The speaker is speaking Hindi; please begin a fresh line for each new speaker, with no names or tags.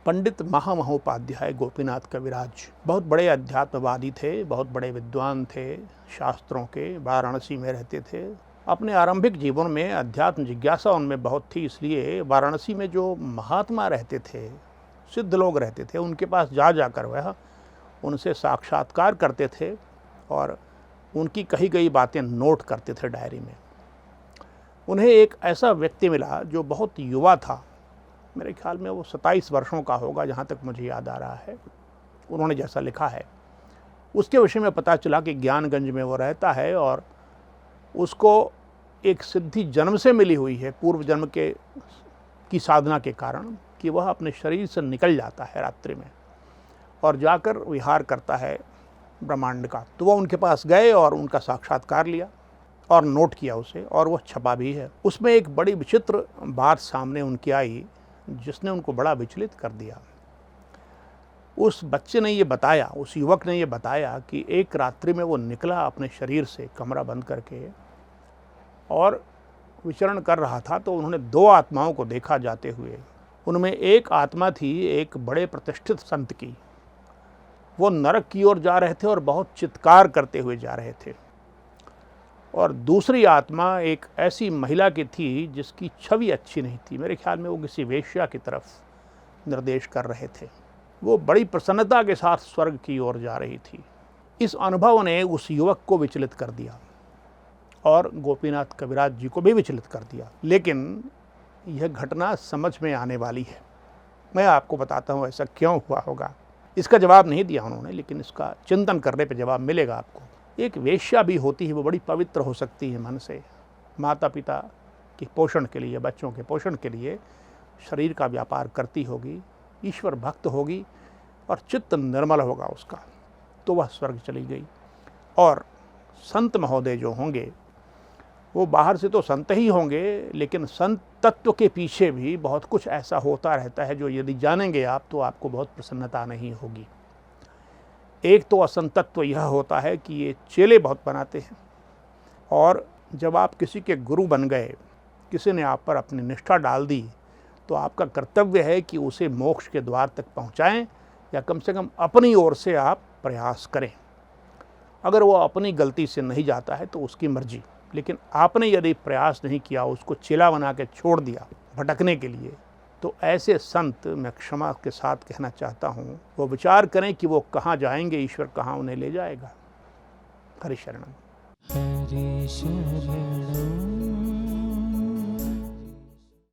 पंडित महामहोपाध्याय गोपीनाथ कविराज बहुत बड़े अध्यात्मवादी थे, बहुत बड़े विद्वान थे, शास्त्रों के, वाराणसी में रहते थे। अपने आरंभिक जीवन में अध्यात्म जिज्ञासा उनमें बहुत थी, इसलिए वाराणसी में जो महात्मा रहते थे, सिद्ध लोग रहते थे, उनके पास जा जाकर वह उनसे साक्षात्कार करते थे और उनकी कही गई बातें नोट करते थे डायरी में। उन्हें एक ऐसा व्यक्ति मिला जो बहुत युवा था, मेरे ख्याल में वो 27 वर्षों का होगा जहाँ तक मुझे याद आ रहा है। उन्होंने जैसा लिखा है उसके विषय में पता चला कि ज्ञानगंज में वो रहता है और उसको एक सिद्धि जन्म से मिली हुई है, पूर्व जन्म की साधना के कारण, कि वह अपने शरीर से निकल जाता है रात्रि में और जाकर विहार करता है ब्रह्मांड का। तो वह उनके पास गए और उनका साक्षात्कार लिया और नोट किया उसे, और वह छपा भी है। उसमें एक बड़ी विचित्र बात सामने उनकी आई जिसने उनको बड़ा विचलित कर दिया। उस बच्चे ने ये बताया, उस युवक ने ये बताया कि एक रात्रि में वो निकला अपने शरीर से कमरा बंद करके और विचरण कर रहा था, तो उन्होंने 2 आत्माओं को देखा जाते हुए। उनमें एक आत्मा थी एक बड़े प्रतिष्ठित संत की, वो नरक की ओर जा रहे थे और बहुत चित्कार करते हुए जा रहे थे, और दूसरी आत्मा एक ऐसी महिला की थी जिसकी छवि अच्छी नहीं थी। मेरे ख्याल में वो किसी वेश्या की तरफ निर्देश कर रहे थे। वो बड़ी प्रसन्नता के साथ स्वर्ग की ओर जा रही थी। इस अनुभव ने उस युवक को विचलित कर दिया और गोपीनाथ कविराज जी को भी विचलित कर दिया। लेकिन यह घटना समझ में आने वाली है। मैं आपको बताता हूँ ऐसा क्यों हुआ होगा। इसका जवाब नहीं दिया उन्होंने, लेकिन इसका चिंतन करने पर जवाब मिलेगा आपको। एक वेश्या भी होती है, वो बड़ी पवित्र हो सकती है मन से, माता पिता के पोषण के लिए, बच्चों के पोषण के लिए शरीर का व्यापार करती होगी, ईश्वर भक्त होगी और चित्त निर्मल होगा उसका, तो वह स्वर्ग चली गई। और संत महोदय जो होंगे वो बाहर से तो संत ही होंगे, लेकिन संत तत्व के पीछे भी बहुत कुछ ऐसा होता रहता है जो यदि जानेंगे आप तो आपको बहुत प्रसन्नता नहीं होगी। एक तो असंत तत्व यह होता है कि ये चेले बहुत बनाते हैं, और जब आप किसी के गुरु बन गए, किसी ने आप पर अपनी निष्ठा डाल दी, तो आपका कर्तव्य है कि उसे मोक्ष के द्वार तक पहुंचाएं, या कम से कम अपनी ओर से आप प्रयास करें। अगर वो अपनी गलती से नहीं जाता है तो उसकी मर्जी, लेकिन आपने यदि प्रयास नहीं किया, उसको चेला बना के छोड़ दिया भटकने के लिए, तो ऐसे संत, मैं क्षमा के साथ कहना चाहता हूँ, वो विचार करें कि वो कहाँ जाएंगे, ईश्वर कहाँ उन्हें ले जाएगा। हरि शरणम।